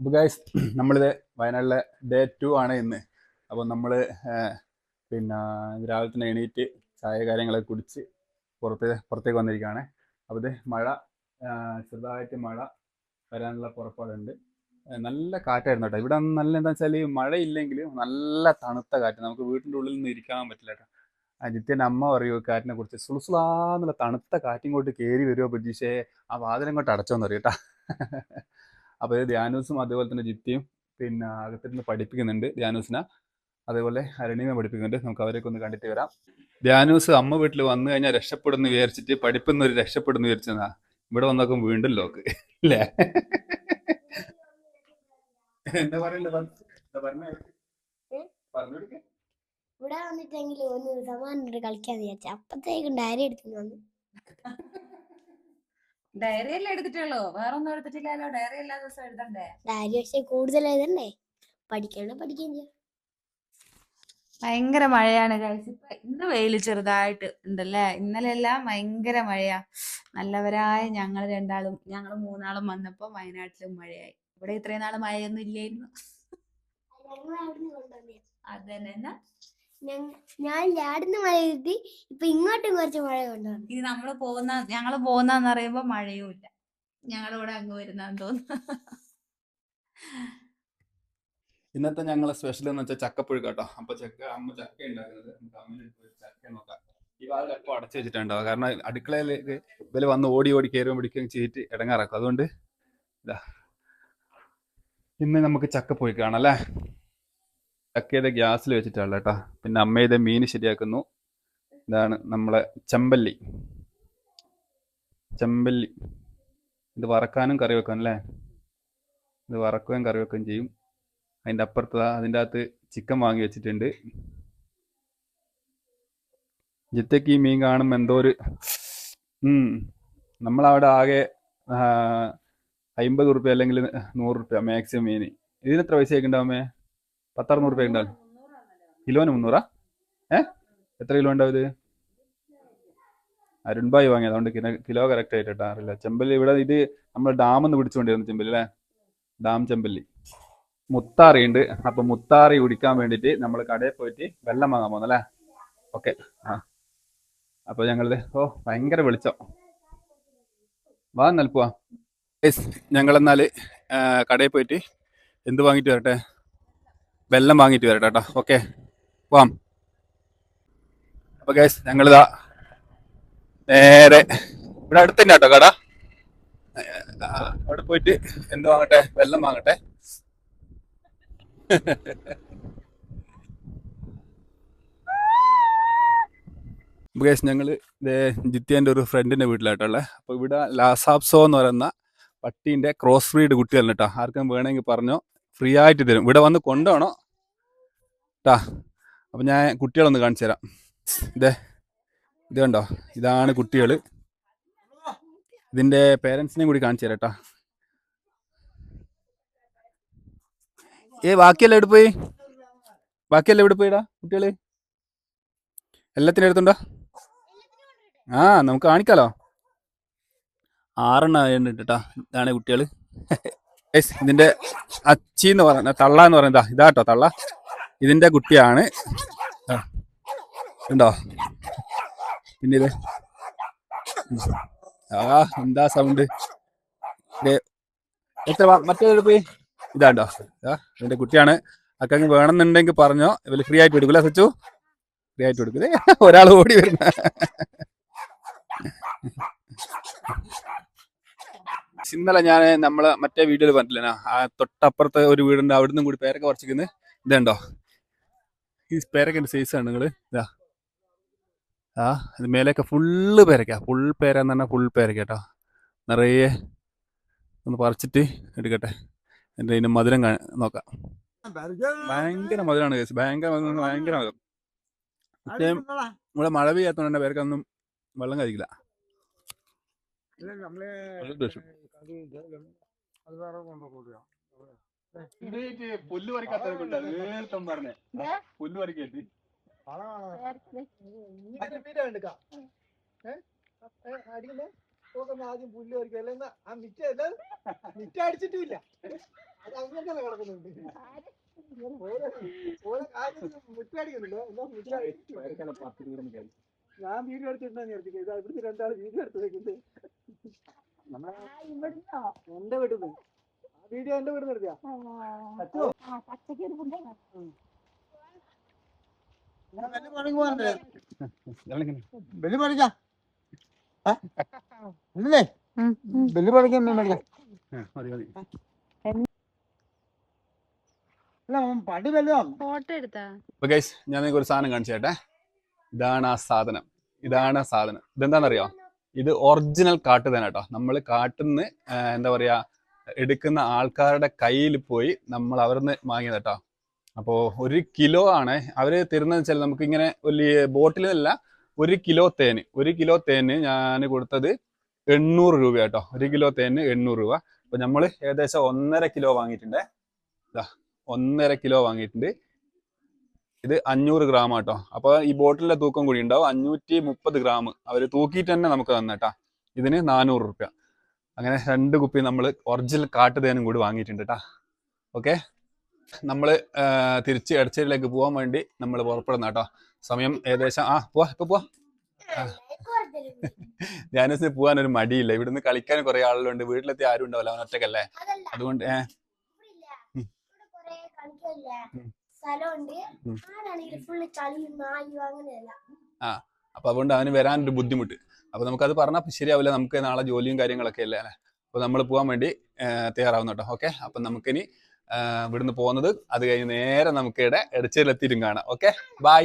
അപ്പോൾ ഗൈസ് നമ്മളിത് വയനാട്ടിലെ ഡേ 2 ആണ് ഇന്ന്. അപ്പോൾ നമ്മൾ പിന്നെ രാവിലെ തന്നെ എണീറ്റ് ചായ കാര്യങ്ങളൊക്കെ കുടിച്ച് പുറത്തേക്ക് വന്നിരിക്കുകയാണ്. അപ്പോൾ ഇത് മഴ ചെറുതായിട്ട് മഴ വരാനുള്ള പുറപ്പാടുണ്ട്. നല്ല കാറ്റായിരുന്നു കേട്ടോ. ഇവിടെ നല്ല എന്താ വെച്ചാൽ മഴയില്ലെങ്കിൽ നല്ല തണുത്ത കാറ്റ്, നമുക്ക് വീട്ടിൻ്റെ ഉള്ളിൽ നിന്ന് ഇരിക്കാൻ പറ്റില്ല കേട്ടോ. ജിത്യൻ്റെ അമ്മ പറയൂ കാറ്റിനെ കുറിച്ച്, സുളുസുളാന്നുള്ള തണുത്ത കാറ്റിങ്ങോട്ട് കയറി വരുമോ പ്രതീക്ഷയെ, ആ വാതിലങ്ങോട്ട് അടച്ചോന്ന് അറിയും കേട്ടോ. അപ്പോൾ ഇത് ധ്യാനൂസും അതുപോലെ തന്നെ ജിത്തിയും പിന്നെ അകത്തിരുന്ന് പഠിപ്പിക്കുന്നുണ്ട് ധ്യാനൂസിനെ, അതേപോലെ അരുണിനെ പഠിപ്പിക്കുന്നുണ്ട്. നമുക്ക് അവരെയൊക്കെ ഒന്ന് കണ്ടിട്ട് വരാം. ധ്യാനൂസ് അമ്മ വീട്ടിൽ വന്നു കഴിഞ്ഞാൽ രക്ഷപ്പെടുന്നു വിചാരിച്ചിട്ട് പഠിப்புന്ന ഒരു രക്ഷപ്പെടുന്നു വിചാരിച്ചതാ. ഇവിടെ വന്നോക്കും വീണ്ടും ലോക്ക് അല്ലേ? എന്താ പറയണ്ടേ, പറഞ്ഞോടിക്ക. ഇവിടെ വന്നിട്ടെങ്കിൽ ഒന്ന് സമാനം കളിക്കാന്ന് വിചാരിച്ച അപ്പത്തേക്കും ഡയറി എടുത്തു വന്നു. ഡയറി എല്ലാം എടുത്തിട്ടുള്ളൂ, വേറെ ഒന്നും എടുത്തിട്ടില്ലല്ലോ. ഡയറി എല്ലാ ദിവസവും എഴുതണ്ടേ? ഡയറി പക്ഷെ കൂടുതൽ എഴുതണ്ടേ, പഠിക്കുകയും ചെയ്യാം. ഭയങ്കര മഴയാണ് ഗൈസ്. ഇപ്പൊ ഇന്ന് വെയിൽ ചെറുതായിട്ട് ഉണ്ടല്ലേ. ഇന്നലെ എല്ലാം ഭയങ്കര മഴയാ. നല്ലവരായ ഞങ്ങൾ മൂന്നാളും വന്നപ്പോ വയനാട്ടിലും മഴയായി. ഇവിടെ ഇത്രയും നാള് മഴയൊന്നും ഇല്ലായിരുന്നു. അതന്നെ ഞാൻ യാടുന്ന മഴ എഴുതി, ഇപ്പൊ ഇങ്ങോട്ടും കുറച്ച് മഴ കൊണ്ടുവന്നു. ഇത് ഞങ്ങള് പോകുന്ന പറയുമ്പോ മഴയും ഇല്ല. ഞങ്ങളിവിടെ അങ്ങ് വരുന്നാന്ന് തോന്നുന്നു. ഇന്നത്തെ ഞങ്ങളെ സ്പെഷ്യൽ എന്ന് വെച്ചാൽ ചക്കപ്പുഴുക്ക് കേട്ടോ. അപ്പൊ അമ്മ ചക്ക ഉണ്ടാക്കുന്നത്, നമുക്ക് അമ്മേനെ ചക്ക നോക്കാം. ഈ വാതിൽ എപ്പോൾ അടച്ചു വെച്ചിട്ടുണ്ടാവും, കാരണം അടുക്കളയിലേക്ക് ഇവര് വന്ന് ഓടി കയറുമ്പോൾ പിടിക്കുകയും ചെയ്തിട്ട് ഇടങ്ങാറാക്കും. അതുകൊണ്ട് ഇതാ ഇന്ന് നമുക്ക് ചക്കപ്പുഴുക്ക് കാണാം. ചക്കയുടെ ഗ്യാസിൽ വെച്ചിട്ടുള്ള കേട്ടോ. പിന്നെ അമ്മയുടെ മീൻ ശരിയാക്കുന്നു. ഇതാണ് നമ്മളെ ചെമ്പല്ലി. ഇത് വറക്കാനും കറി വെക്കാനും അല്ലേ? ഇത് വറക്കുകയും കറി വെക്കുകയും ചെയ്യും. അതിൻ്റെ അപ്പുറത്ത് അതിൻ്റെ അകത്ത് ചിക്കൻ വാങ്ങി വെച്ചിട്ടുണ്ട്. ജിത്തേക്ക് ഈ മീൻ കാണുമ്പോൾ എന്തോ ഒരു നമ്മളവിടെ ആകെ 50 റുപ്യ അല്ലെങ്കിൽ 100 റുപ്യ മാക്സിമം മീൻ. ഇതിന് എത്ര പൈസയൊക്കെ ഉണ്ടാവുമേ? 10-600 റുപ്യ ഉണ്ടാവും. കിലോന് 300? എത്ര കിലോ ഉണ്ടാവും ഇത്? അരുൺഭായി വാങ്ങിയത്, അതുകൊണ്ട് കിലോ കറക്റ്റ് ആയിട്ട് അറിയില്ല. ചെമ്പല്ലി ഇവിടെ ഇത് നമ്മൾ ഡാമിൽ നിന്ന് പിടിച്ചുകൊണ്ടിരുന്നു ചെമ്പല്ലി അല്ലേ? ഡാം ചെമ്പല്ലി. മുത്താറി ഉണ്ട്. അപ്പൊ മുത്താറി കുടിക്കാൻ വേണ്ടിയിട്ട് നമ്മൾ കടയിൽ പോയിട്ട് വെള്ളം വാങ്ങാൻ പോകുന്നല്ലേ? ഓക്കെ. അപ്പൊ ഞങ്ങളിത് ഭയങ്കര വെളിച്ചം, വാ നൽകുവാ. ഞങ്ങളെന്നാല് കടയിൽ പോയിട്ട് എന്ത് വാങ്ങിട്ട് വരട്ടെ? വെള്ളം വാങ്ങിട്ട് വരട്ടെ കേട്ടോ. Okay, warm. അപ്പൊ ഗൈസ് ഞങ്ങളിതാ നേരെ ഇവിടെ അടുത്ത് തന്നെ കേട്ടോ കട. അവിടെ പോയിട്ട് എന്ത് വാങ്ങട്ടെ? വെള്ളം വാങ്ങട്ടെ. ഗൈസ് ഞങ്ങള് ജിത്യൻ്റെ ഒരു ഫ്രണ്ടിന്റെ വീട്ടിലായിട്ടുള്ളത്. അപ്പൊ ഇവിടെ ലാസാപ്സോ എന്ന് പറയുന്ന പട്ടീന്റെ ക്രോസ് ബ്രീഡ് കുട്ടികളാണ് കേട്ടോ. ആർക്കും വേണമെങ്കിൽ പറഞ്ഞോ, ഫ്രീ ആയിട്ട് തരും. ഇവിടെ വന്ന് കൊണ്ടുപോകണോ കേട്ടാ. അപ്പൊ ഞാൻ കുട്ടികളൊന്ന് കാണിച്ചു തരാം. ഇത് കണ്ടോ, ഇതാണ് കുട്ടികൾ. ഇതിന്റെ പേരൻസിനെയും കൂടി കാണിച്ചു തരാം കേട്ടോ. ബാക്കിയെല്ലാം എവിടെ പോയിടാ കുട്ടികള്? എല്ലാത്തിനും എടുത്തുണ്ടോ? നമുക്ക് കാണിക്കാലോ. 6 കേട്ടാ. ഇതാണ് കുട്ടികള്. ഇതിന്റെ അച്ചി എന്ന് പറയുന്ന തള്ള എന്ന് പറയുന്നതാ, ഇതാട്ടോ തള്ള. ഇതിന്റെ കുട്ടിയാണ്. ഉണ്ടോ? പിന്നെ ഇത് എന്താ സൗണ്ട്? മറ്റേ പോയി ഇതാണ്ടോ, ഇതിന്റെ കുട്ടിയാണ്. അക്കങ്ങ് വേണമെന്നുണ്ടെങ്കിൽ പറഞ്ഞോ, ഇവര് ഫ്രീ ആയിട്ട് എടുക്കൂല. സച്ചു ഫ്രീ ആയിട്ട് കൊടുക്കൂലേ? ഒരാൾ ഓടി വരുന്ന. ഇന്നലെ ഞാൻ നമ്മളെ മറ്റേ വീഡിയോയിൽ പറഞ്ഞില്ലേ, തൊട്ടപ്പുറത്തെ ഒരു വീടുണ്ട്, അവിടുന്ന് കൂടി പേരൊക്കെ പറിച്ചിരിക്കുന്നത്. ഇതുണ്ടോ, ഈ പേരൊക്കെ സൈസാണ് നിങ്ങള്. ഇതാ ഇത് മേലെയൊക്കെ ഫുള്ള് പേരക്ക. ഫുൾ പേരാന്ന് പറഞ്ഞാൽ ഫുൾ പേരക്ക കേട്ടോ. നിറയെ ഒന്ന് പറിച്ചിട്ട് എടുക്കട്ടെ. എൻ്റെ ഇതിന്റെ മധുരം നോക്കാം. ഭയങ്കര മധുരമാണ് കേസ്, ഭയങ്കര മധുരം. ഇവിടെ മഴ പെയ്യാത്തോണ്ട് തന്നെ പേരക്കൊന്നും വെള്ളം കഴിക്കില്ല. പുല്ല് പറിക്കാത്ത പറഞ്ഞേ, പുല്ല് പറിക്കേറ്റി ആദ്യം പുല്ല് പറിക്കുക. അടിച്ചിട്ടില്ല. ഞാൻ വീഡിയോ എടുത്തിട്ടുണ്ടെന്ന് വിചാരിച്ചു ഇവിടുത്തെ രണ്ടാൾ വീഡിയോ എടുത്ത് വെക്കുന്നത് എന്റെ വീട്ടിൽ നിന്ന് ആ വീഡിയോ എന്റെ വീട്ടിൽ നിർത്തിയാ ബെല്ലി പഠിക്കാം ബെല്ലി പഠിക്കാൻ പടി വലുതാണ്. ഫോട്ടോ എടുത്താ അപ്പൊ ഗൈസ് ഞാൻ നിങ്ങൾക്ക് ഒരു സാധനം കാണിച്ചു തരട്ടെ. ഇതാണ് ആ സാധനം. ഇതെന്താണെന്നറിയോ? ഇത് ഒറിജിനൽ കാട്ടുതേന കേട്ടോ. നമ്മൾ കാട്ടുന്ന് എന്താ പറയാ എടുക്കുന്ന ആൾക്കാരുടെ കയ്യിൽ പോയി നമ്മൾ അവരിന്ന് വാങ്ങിയത് കേട്ടോ. അപ്പോൾ 1 കിലോ ആണ് അവര് തരുന്നത് വെച്ചാൽ നമുക്ക് ഇങ്ങനെ വലിയ ബോട്ടിലല്ല, 1 കിലോ തേന് ഞാൻ കൊടുത്തത് 800 രൂപ കേട്ടോ. 1 കിലോ തേന് 800 രൂപ. അപ്പൊ നമ്മൾ ഏകദേശം 1.5 കിലോ വാങ്ങിയിട്ടുണ്ട്. 1.5 കിലോ വാങ്ങിയിട്ടുണ്ട്. ഇത് 500 ഗ്രാം കേട്ടോ. അപ്പൊ ഈ ബോട്ടിലെ തൂക്കം കൂടി ഉണ്ടാവും. 530 ഗ്രാം അവർ തൂക്കിയിട്ട് തന്നെ നമുക്ക് തന്നേട്ടാ. ഇതിന് 400 രൂപ. അങ്ങനെ 2 കുപ്പി നമ്മൾ ഒറിജിനൽ കാട്ടുതേനും കൂടി വാങ്ങിയിട്ടുണ്ട് കേട്ടാ. ഓക്കെ, നമ്മൾ തിരിച്ച് എടച്ചേരിയിലേക്ക് പോകാൻ വേണ്ടി നമ്മൾ പുറപ്പെടുന്ന കേട്ടോ. സമയം ഏകദേശം ഇപ്പൊ പോവാ. ധ്യാനസിന് പോകാൻ ഒരു മടിയില്ല. ഇവിടുന്ന് കളിക്കാൻ കുറെ ആളുകളുണ്ട്. വീട്ടിലെത്തി ആരും ഉണ്ടാവില്ല, അവൻ ഒറ്റക്കല്ലേ. അതുകൊണ്ട് അപ്പൊ അതുകൊണ്ട് അവന് വരാനൊരു ബുദ്ധിമുട്ട്. അപ്പൊ നമുക്കത് പറഞ്ഞാൽ ശരിയാവില്ല. നമുക്ക് നാളെ ജോലിയും കാര്യങ്ങളൊക്കെ അല്ലേ അല്ലെ. അപ്പൊ നമ്മൾ പോകാൻ വേണ്ടി തയ്യാറാവുന്ന കേട്ടോ. ഓക്കെ, അപ്പൊ നമുക്കിനി ഇവിടുന്ന് പോകുന്നത് അത് കഴിഞ്ഞ് നേരെ നമുക്ക് ഇവിടെ എടച്ചേരിലെത്തിയിട്ടും കാണാം. Okay, by.